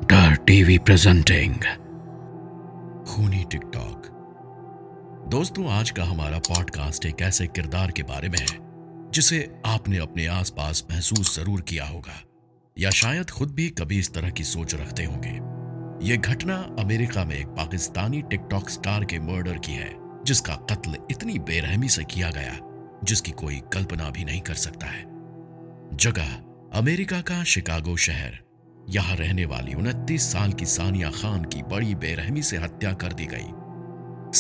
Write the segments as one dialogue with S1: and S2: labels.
S1: Doctor TV presenting खूनी TikTok. दोस्तों, आज का हमारा पॉडकास्ट एक ऐसे किरदार के बारे में है जिसे आपने अपने आसपास महसूस जरूर किया होगा, या शायद खुद भी कभी इस तरह की सोच रखते होंगे। ये घटना अमेरिका में एक पाकिस्तानी टिकटॉक स्टार के मर्डर की है, जिसका कत्ल इतनी बेरहमी से किया गया जिसकी कोई कल्पना भी नहीं कर सकता है। जगह अमेरिका का शिकागो शहर। यहां रहने वाली 29 साल की सानिया खान की बड़ी बेरहमी से हत्या कर दी गई।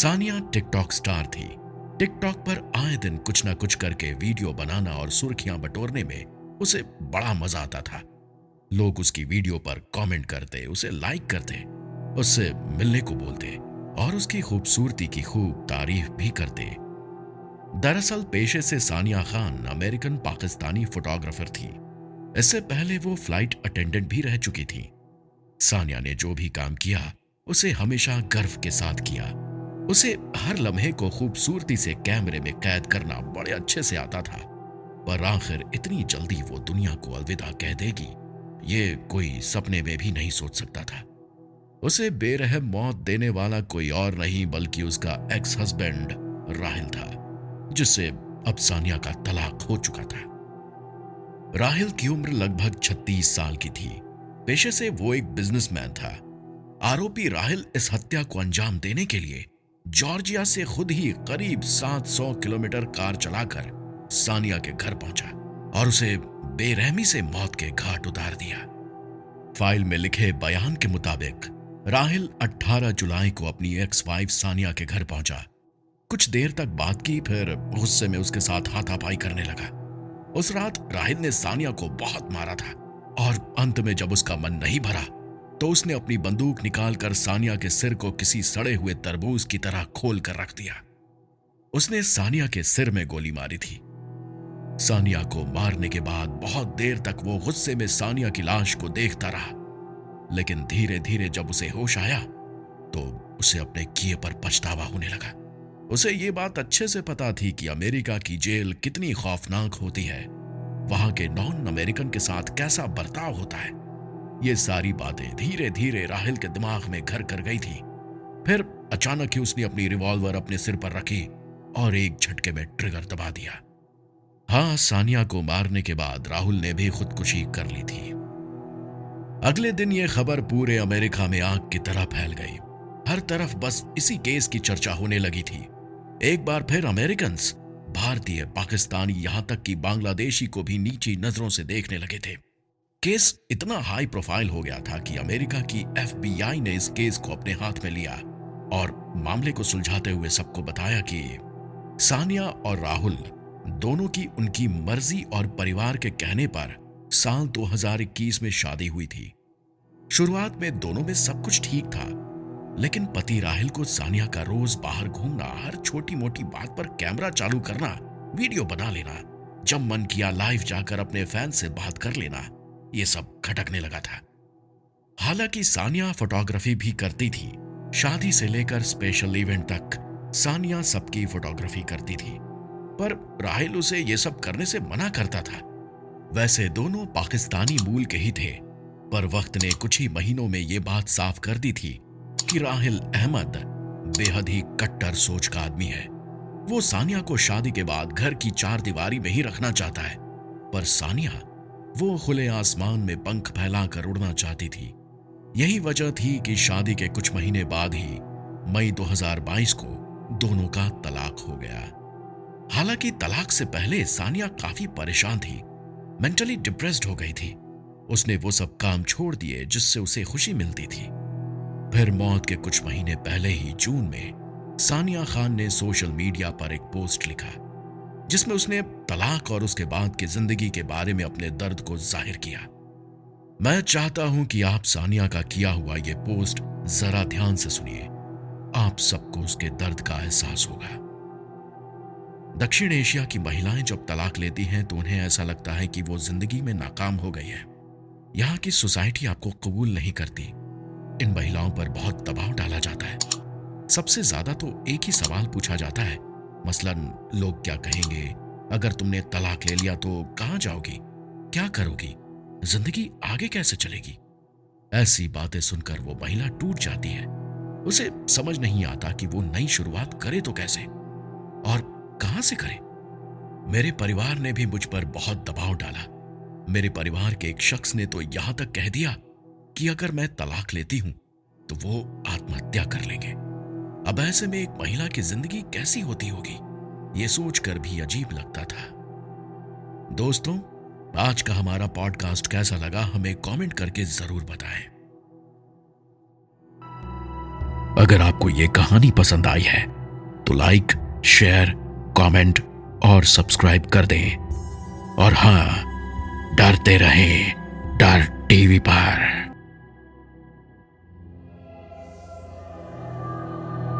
S1: सानिया टिकटॉक स्टार थी। टिकटॉक पर आए दिन कुछ ना कुछ करके वीडियो बनाना और सुर्खियां बटोरने में उसे बड़ा मजा आता था। लोग उसकी वीडियो पर कमेंट करते, उसे लाइक करते, उससे मिलने को बोलते और उसकी खूबसूरती की खूब तारीफ भी करते। दरअसल पेशे से सानिया खान अमेरिकन पाकिस्तानी फोटोग्राफर थी। इससे पहले वो फ्लाइट अटेंडेंट भी रह चुकी थी। सानिया ने जो भी काम किया उसे हमेशा गर्व के साथ किया। उसे हर लम्हे को खूबसूरती से कैमरे में कैद करना बड़े अच्छे से आता था। पर आखिर इतनी जल्दी वो दुनिया को अलविदा कह देगी, ये कोई सपने में भी नहीं सोच सकता था। उसे बेरहम मौत देने वाला कोई और नहीं बल्कि उसका एक्स हस्बैंड राहिल था, जिससे अब सानिया का तलाक हो चुका था। राहिल की उम्र लगभग 36 साल की थी। पेशे से वो एक बिजनेसमैन था। आरोपी राहिल इस हत्या को अंजाम देने के लिए जॉर्जिया से खुद ही करीब 700 किलोमीटर कार चलाकर सानिया के घर पहुंचा और उसे बेरहमी से मौत के घाट उतार दिया। फाइल में लिखे बयान के मुताबिक राहिल 18 जुलाई को अपनी एक्स वाइफ सानिया के घर पहुंचा। कुछ देर तक बात की, फिर गुस्से में उसके साथ हाथापाई करने लगा। उस रात राहिल ने सानिया को बहुत मारा था और अंत में जब उसका मन नहीं भरा तो उसने अपनी बंदूक निकालकर सानिया के सिर को किसी सड़े हुए तरबूज की तरह खोल कर रख दिया। उसने सानिया के सिर में गोली मारी थी। सानिया को मारने के बाद बहुत देर तक वो गुस्से में सानिया की लाश को देखता रहा, लेकिन धीरे धीरे जब उसे होश आया तो उसे अपने किए पर पछतावा होने लगा। उसे ये बात अच्छे से पता थी कि अमेरिका की जेल कितनी खौफनाक होती है, वहां के नॉन अमेरिकन के साथ कैसा बर्ताव होता है। ये सारी बातें धीरे धीरे राहिल के दिमाग में घर कर गई थी। फिर अचानक ही उसने अपनी रिवॉल्वर अपने सिर पर रखी और एक झटके में ट्रिगर दबा दिया। हाँ, सानिया को मारने के बाद राहुल ने भी खुदकुशी कर ली थी। अगले दिन ये खबर पूरे अमेरिका में आग की तरह फैल गई। हर तरफ बस इसी केस की चर्चा होने लगी थी। एक बार फिर अमेरिकन्स भारतीय, पाकिस्तानी, यहां तक कि बांग्लादेशी को भी नीची नजरों से देखने लगे थे। केस इतना हाई प्रोफाइल हो गया था कि अमेरिका की FBI ने इस केस को अपने हाथ में लिया और मामले को सुलझाते हुए सबको बताया कि सानिया और राहुल दोनों की उनकी मर्जी और परिवार के कहने पर साल 2021 में शादी हुई थी। शुरुआत में दोनों में सब कुछ ठीक था, लेकिन पति राहिल को सानिया का रोज बाहर घूमना, हर छोटी मोटी बात पर कैमरा चालू करना, वीडियो बना लेना, जब मन किया लाइव जाकर अपने फैन से बात कर लेना, ये सब खटकने लगा था। हालांकि सानिया फोटोग्राफी भी करती थी। शादी से लेकर स्पेशल इवेंट तक सानिया सबकी फोटोग्राफी करती थी, पर राहिल उसे ये सब करने से मना करता था। वैसे दोनों पाकिस्तानी मूल के ही थे, पर वक्त ने कुछ ही महीनों में ये बात साफ कर दी थी कि राहिल अहमद बेहद ही कट्टर सोच का आदमी है। वो सानिया को शादी के बाद घर की चार दीवारी में ही रखना चाहता है, पर सानिया वो खुले आसमान में पंख फैलाकर उड़ना चाहती थी। यही वजह थी कि शादी के कुछ महीने बाद ही मई 2022 को दोनों का तलाक हो गया। हालांकि तलाक से पहले सानिया काफी परेशान थी, मेंटली डिप्रेस्ड हो गई थी। उसने वो सब काम छोड़ दिए जिससे उसे खुशी मिलती थी। फिर मौत के कुछ महीने पहले ही जून में सानिया खान ने सोशल मीडिया पर एक पोस्ट लिखा, जिसमें उसने तलाक और उसके बाद की जिंदगी के बारे में अपने दर्द को जाहिर किया। मैं चाहता हूं कि आप सानिया का किया हुआ यह पोस्ट जरा ध्यान से सुनिए। आप सबको उसके दर्द का एहसास होगा। दक्षिण एशिया की महिलाएं जब तलाक लेती हैं तो उन्हें ऐसा लगता है कि वो जिंदगी में नाकाम हो गई है। यहाँ की सोसाइटी आपको कबूल नहीं करती। इन महिलाओं पर बहुत दबाव डाला जाता है। सबसे ज्यादा तो एक ही सवाल पूछा जाता है, मसलन लोग क्या कहेंगे, अगर तुमने तलाक ले लिया तो कहां जाओगी, क्या करोगी, जिंदगी आगे कैसे चलेगी। ऐसी बातें सुनकर वो महिला टूट जाती है। उसे समझ नहीं आता कि वो नई शुरुआत करे तो कैसे और कहां से करे। मेरे परिवार ने भी मुझ पर बहुत दबाव डाला। मेरे परिवार के एक शख्स ने तो यहां तक कह दिया कि अगर मैं तलाक लेती हूं तो वो आत्महत्या कर लेंगे। अब ऐसे में एक महिला की जिंदगी कैसी होती होगी, ये सोचकर भी अजीब लगता था। दोस्तों, आज का हमारा पॉडकास्ट कैसा लगा हमें कमेंट करके जरूर बताएं। अगर आपको ये कहानी पसंद आई है तो लाइक, शेयर, कमेंट और सब्सक्राइब कर दें। और हाँ, डरते रहें डर टीवी पर।